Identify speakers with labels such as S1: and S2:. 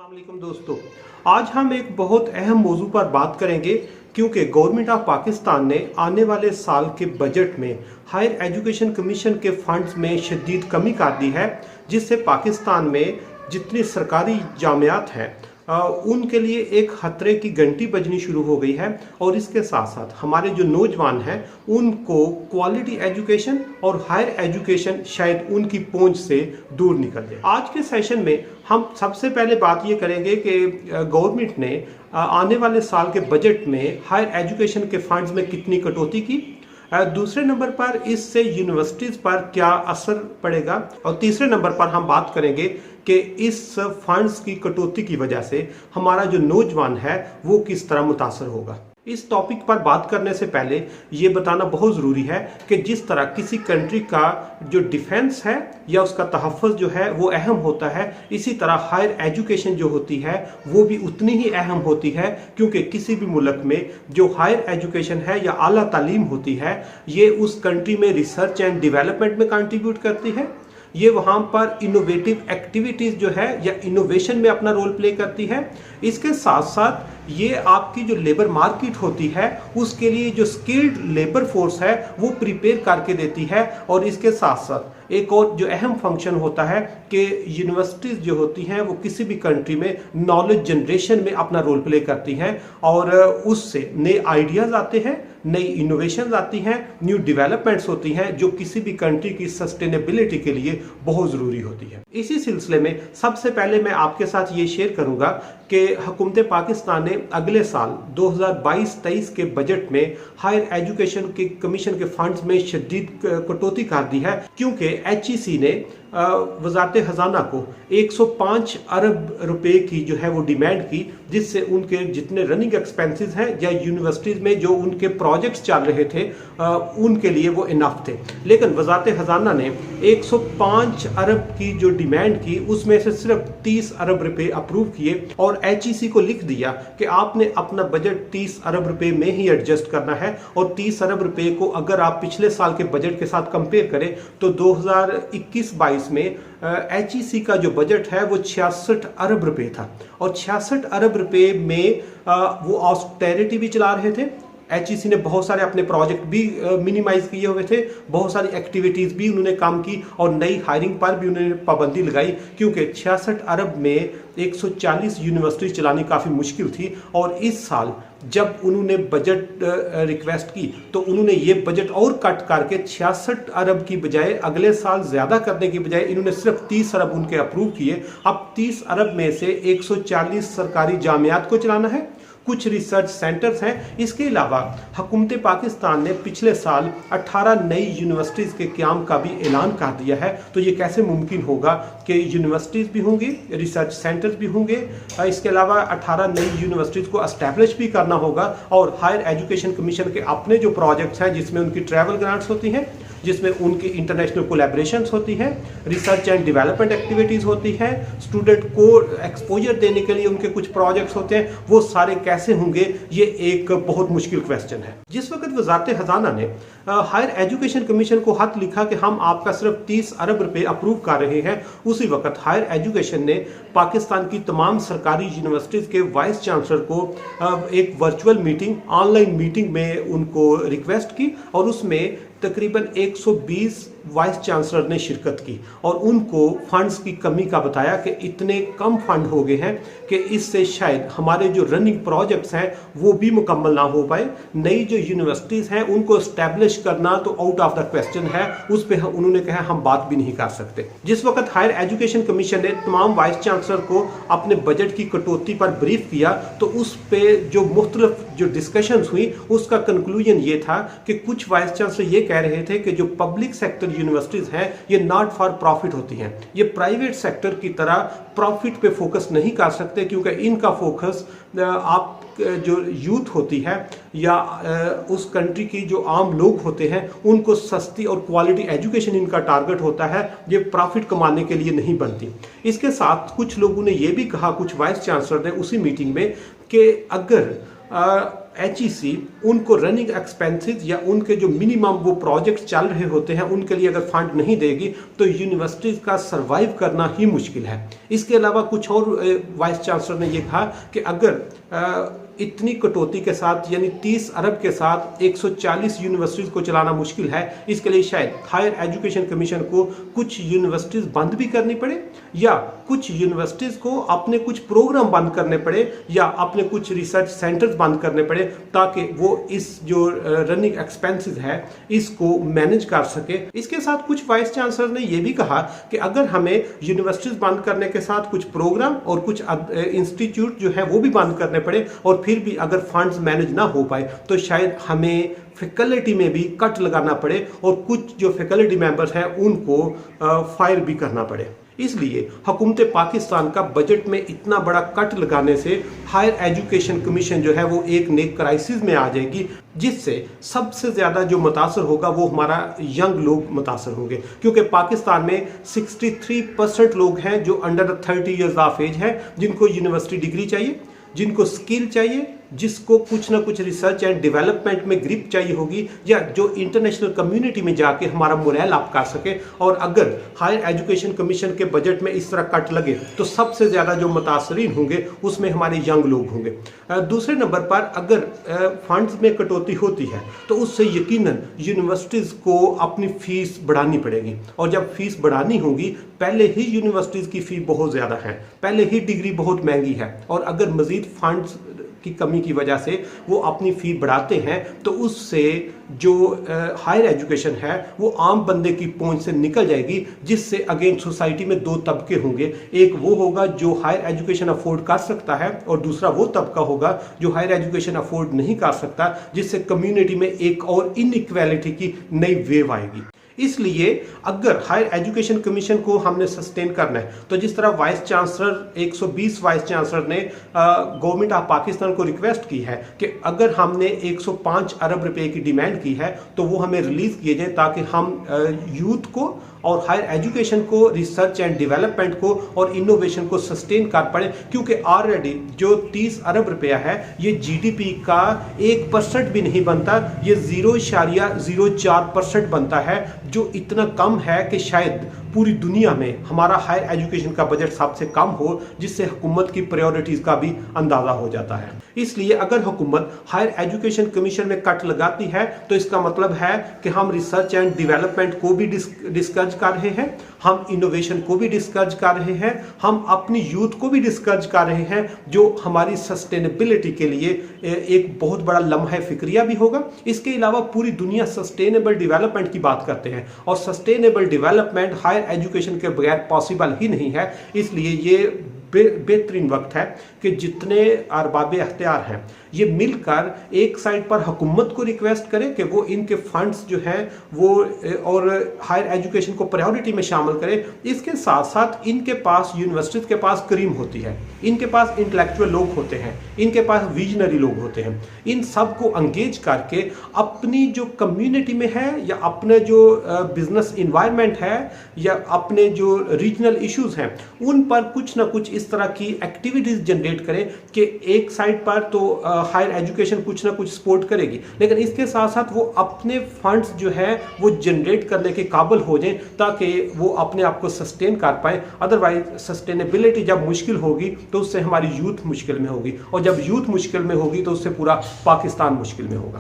S1: अस्सलाम वालेकुम दोस्तों, आज हम एक बहुत अहम मौजू पर बात करेंगे क्योंकि गवर्नमेंट ऑफ पाकिस्तान ने आने वाले साल के बजट में हायर एजुकेशन कमीशन के फंड्स में शदीद कमी कर दी है, जिससे पाकिस्तान में जितनी सरकारी जामियात हैं उनके लिए एक खतरे की घंटी बजनी शुरू हो गई है। और इसके साथ साथ हमारे जो नौजवान हैं उनको क्वालिटी एजुकेशन और हायर एजुकेशन शायद उनकी पहुंच से दूर निकल जाए। आज के सेशन में हम सबसे पहले बात ये करेंगे कि गवर्नमेंट ने आने वाले साल के बजट में हायर एजुकेशन के फंड्स में कितनी कटौती की, दूसरे नंबर पर इससे यूनिवर्सिटीज़ पर क्या असर पड़ेगा, और तीसरे नंबर पर हम बात करेंगे कि इस फंड्स की कटौती की वजह से हमारा जो नौजवान है वो किस तरह मुतासर होगा। इस टॉपिक पर बात करने से पहले ये बताना बहुत ज़रूरी है कि जिस तरह किसी कंट्री का जो डिफेंस है या उसका तहफ़्फ़ुज़ जो है वो अहम होता है, इसी तरह हायर एजुकेशन जो होती है वो भी उतनी ही अहम होती है, क्योंकि किसी भी मुल्क में जो हायर एजुकेशन है या आला तालीम होती है ये उस कंट्री में रिसर्च एंड डेवलपमेंट में कंट्रीब्यूट करती है, ये वहाँ पर इनोवेटिव एक्टिविटीज़ जो है या इनोवेशन में अपना रोल प्ले करती है। इसके साथ साथ ये आपकी जो लेबर मार्केट होती है उसके लिए जो स्किल्ड लेबर फोर्स है वो प्रिपेयर करके देती है। और इसके साथ साथ एक और जो अहम फंक्शन होता है कि यूनिवर्सिटीज़ जो होती हैं वो किसी भी कंट्री में नॉलेज जनरेशन में अपना रोल प्ले करती हैं, और उससे नए आइडियाज़ आते हैं, नई इनोवेशंस आती हैं, न्यू डेवलपमेंट्स होती हैं जो किसी भी कंट्री की सस्टेनेबिलिटी के लिए बहुत ज़रूरी होती है। इसी सिलसिले में सबसे पहले मैं आपके साथ ये शेयर करूंगा कि हुकूमत पाकिस्तान ने अगले साल 2022-23 के बजट में हायर एजुकेशन के कमीशन के फंड्स में शदीद कटौती कर दी है, क्योंकि HEC ने वजारत ख़जाना को 105 अरब रुपए की जो है वो डिमांड की, जिससे उनके जितने रनिंग एक्सपेंसेस हैं या यूनिवर्सिटीज़ में जो उनके प्रोजेक्ट्स चल रहे थे उनके लिए वो इनफ थे। लेकिन वजारत ख़जाना ने 105 अरब की जो डिमांड की उसमें से सिर्फ 30 अरब रुपए अप्रूव किए और HEC को लिख दिया कि आपने अपना बजट 30 अरब रुपए में ही एडजस्ट करना है। और 30 अरब रुपए को अगर आप पिछले साल के बजट के साथ कंपेयर करें तो 2021-22 में HEC का जो बजट है वो 66 अरब रुपए था, और 66 अरब रुपए में वो ऑस्टेरिटी भी चला रहे थे। HEC ने बहुत सारे अपने प्रोजेक्ट भी मिनिमाइज किए हुए थे, बहुत सारी एक्टिविटीज़ भी उन्होंने काम की और नई हायरिंग पर भी उन्होंने पाबंदी लगाई, क्योंकि 66 अरब में 140 यूनिवर्सिटी चलानी काफ़ी मुश्किल थी। और इस साल जब उन्होंने बजट रिक्वेस्ट की तो उन्होंने ये बजट और कट करके 66 अरब की बजाय अगले साल ज़्यादा करने की बजाय इन्होंने सिर्फ 30 अरब उनके अप्रूव किए। अब 30 अरब में से 140 सरकारी जामियात को चलाना है, कुछ रिसर्च सेंटर्स हैं। इसके अलावा हुकूमत पाकिस्तान ने पिछले साल 18 नई यूनिवर्सिटीज़ के क़याम का भी ऐलान कर दिया है। तो ये कैसे मुमकिन होगा कि यूनिवर्सिटीज़ भी होंगी, रिसर्च सेंटर्स भी होंगे, इसके अलावा 18 नई यूनिवर्सिटीज़ को एस्टैब्लिश भी करना होगा। और हायर एजुकेशन कमीशन के अपने जो प्रोजेक्ट्स हैं जिसमें उनकी ट्रैवल ग्रांट्स होती हैं, जिसमें उनकी इंटरनेशनल कोलैबोरेशंस होती हैं, रिसर्च एंड डेवलपमेंट एक्टिविटीज़ होती हैं, स्टूडेंट को एक्सपोजर देने के लिए उनके कुछ प्रोजेक्ट्स होते हैं, वो सारे कैसे होंगे ये एक बहुत मुश्किल क्वेश्चन है। जिस वक्त वजारत ख़जाना ने हायर एजुकेशन कमीशन को खत लिखा कि हम आपका सिर्फ 30 अरब रुपए अप्रूव कर रहे हैं, उसी वक्त हायर एजुकेशन ने पाकिस्तान की तमाम सरकारी यूनिवर्सिटीज़ के वाइस चांसलर को एक वर्चुअल मीटिंग, ऑनलाइन मीटिंग में उनको रिक्वेस्ट की, और उसमें तकरीबन 120 वाइस चांसलर ने शिरकत की और उनको फंड्स की कमी का बताया कि इतने कम फंड हो गए हैं कि इससे शायद हमारे जो रनिंग प्रोजेक्ट्स हैं वो भी मुकम्मल ना हो पाए। नई जो यूनिवर्सिटीज़ हैं उनको इस्टेब्लिश करना तो आउट ऑफ द क्वेश्चन है, उस पर उन्होंने कहा हम बात भी नहीं कर सकते। जिस वक्त हायर एजुकेशन कमीशन ने तमाम वाइस चांसलर को अपने बजट की कटौती पर ब्रीफ किया तो उस पर जो मुख्तलिफ जो डिस्कशंस हुई उसका कंक्लूजन ये था कि कुछ वाइस चांसलर ये कह रहे थे कि जो पब्लिक सेक्टर यूनिवर्सिटीज़ हैं ये नॉट फॉर प्रॉफिट होती हैं, ये प्राइवेट सेक्टर की तरह प्रॉफिट पे फोकस नहीं कर सकते, क्योंकि इनका फोकस आप जो यूथ होती है या उस कंट्री की जो आम लोग होते हैं उनको सस्ती और क्वालिटी एजुकेशन इनका टारगेट होता है, ये प्रॉफिट कमाने के लिए नहीं बनती। इसके साथ कुछ लोगों ने ये भी कहा, कुछ वाइस चांसलर ने उसी मीटिंग में, कि अगर HEC उनको रनिंग एक्सपेंसेस या उनके जो मिनिमम वो प्रोजेक्ट चल रहे होते हैं उनके लिए अगर फंड नहीं देगी तो यूनिवर्सिटीज़ का सर्वाइव करना ही मुश्किल है। इसके अलावा कुछ और वाइस चांसलर ने ये कहा कि अगर इतनी कटौती के साथ यानी 30 अरब के साथ 140 यूनिवर्सिटीज़ को चलाना मुश्किल है, इसके लिए शायद हायर एजुकेशन कमीशन को कुछ यूनिवर्सिटीज़ बंद भी करनी पड़े या कुछ यूनिवर्सिटीज़ को अपने कुछ प्रोग्राम बंद करने पड़े या अपने कुछ रिसर्च सेंटर्स बंद करने पड़े ताकि वो इस जो रनिंग एक्सपेंसेस है इसको मैनेज कर सके। इसके साथ कुछ वाइस चांसलर ने यह भी कहा कि अगर हमें यूनिवर्सिटीज़ बंद करने के साथ कुछ प्रोग्राम और कुछ इंस्टीट्यूट जो है वो भी बंद करने पड़े और फिर भी अगर फंड्स मैनेज ना हो पाए तो शायद हमें फैकल्टी में भी कट लगाना पड़े और कुछ जो फैकल्टी मेंबर्स हैं उनको फायर भी करना पड़े। इसलिए हुकूमत पाकिस्तान का बजट में इतना बड़ा कट लगाने से हायर एजुकेशन कमीशन जो है वो एक नई क्राइसिस में आ जाएगी, जिससे सबसे ज़्यादा जो मुतासर होगा वो हमारा यंग लोग मुतासर होंगे, क्योंकि पाकिस्तान में 63% लोग हैं जो अंडर 30 ईयर्स ऑफ एज हैं, जिनको यूनिवर्सिटी डिग्री चाहिए, जिनको स्किल चाहिए, जिसको कुछ ना कुछ रिसर्च एंड डेवलपमेंट में ग्रिप चाहिए होगी, या जो इंटरनेशनल कम्युनिटी में जाके हमारा मोरल अप कर सके। और अगर हायर एजुकेशन कमीशन के बजट में इस तरह कट लगे तो सबसे ज़्यादा जो मुतासरीन होंगे उसमें हमारे यंग लोग होंगे। दूसरे नंबर पर अगर फंड्स में कटौती होती है तो उससे यकीनन यूनिवर्सिटीज़ को अपनी फ़ीस बढ़ानी पड़ेगी, और जब फीस बढ़ानी होगी, पहले ही यूनिवर्सिटीज़ की फ़ी बहुत ज़्यादा है, पहले ही डिग्री बहुत महंगी है, और अगर मज़ीद फंड्स की कमी की वजह से वो अपनी फ़ी बढ़ाते हैं तो उससे जो हायर एजुकेशन है वो आम बंदे की पहुंच से निकल जाएगी, जिससे अगेन सोसाइटी में दो तबके होंगे। एक वो होगा जो हायर एजुकेशन अफोर्ड कर सकता है और दूसरा वो तबका होगा जो हायर एजुकेशन अफोर्ड नहीं कर सकता, जिससे कम्युनिटी में एक और इनइक्वालिटी की नई वेव आएगी। इसलिए अगर हायर एजुकेशन कमीशन को हमने सस्टेन करना है तो जिस तरह वाइस चांसलर 120 वाइस चांसलर ने गवर्नमेंट ऑफ पाकिस्तान को रिक्वेस्ट की है कि अगर हमने 105 अरब रुपए की डिमांड की है तो वो हमें रिलीज किए जाए, ताकि हम यूथ को और हायर एजुकेशन को, रिसर्च एंड डेवलपमेंट को और इनोवेशन को सस्टेन कर पाए, क्योंकि ऑलरेडी जो 30 अरब रुपया है ये जीडीपी का 1% भी नहीं बनता, ये 0.04% बनता है, जो इतना कम है कि शायद पूरी दुनिया में हमारा हायर एजुकेशन का बजट सबसे कम हो, जिससे हुकूमत की प्रायोरिटीज़ का भी अंदाज़ा हो जाता है। इसलिए अगर हुकूमत हायर एजुकेशन कमीशन में कट लगाती है तो इसका मतलब है कि हम रिसर्च एंड डेवलपमेंट को भी डिस्करेज कर रहे हैं, हम इनोवेशन को भी डिस्करेज कर रहे हैं, हम अपनी यूथ को भी डिस्करेज कर रहे हैं, जो हमारी सस्टेनेबिलिटी के लिए एक बहुत बड़ा लम्हा फिक्रिया भी होगा। इसके अलावा पूरी दुनिया सस्टेनेबल डेवलपमेंट की बात करते हैं, और सस्टेनेबल डेवलपमेंट हायर एजुकेशन के बगैर पॉसिबल ही नहीं है। इसलिए ये बेहतरीन वक्त है कि जितने अरबाब अख्तियार हैं ये मिलकर एक साइड पर हुकूमत को रिक्वेस्ट करें कि वो इनके फंड्स जो हैं वो और हायर एजुकेशन को प्रायोरिटी में शामिल करें। इसके साथ साथ इनके पास यूनिवर्सिटीज़ के पास करीम होती है, इनके पास इंटेलेक्चुअल लोग होते हैं, इनके पास विजनरी लोग होते हैं, इन सब को एंगेज करके अपनी जो कम्युनिटी में है या अपने जो बिजनेस इन्वायरमेंट है या अपने जो रीजनल इश्यूज हैं उन पर कुछ ना कुछ इस तरह की एक्टिविटीज जनरेट करें कि एक साइड पर तो हायर एजुकेशन कुछ ना कुछ सपोर्ट करेगी, लेकिन इसके साथ साथ वो अपने फंड्स जो है वो जनरेट करने के काबिल हो जाएं, ताकि वो अपने आप को सस्टेन कर पाए। अदरवाइज सस्टेनेबिलिटी जब मुश्किल होगी तो उससे हमारी यूथ मुश्किल में होगी, और जब यूथ मुश्किल में होगी तो उससे पूरा पाकिस्तान मुश्किल में होगा।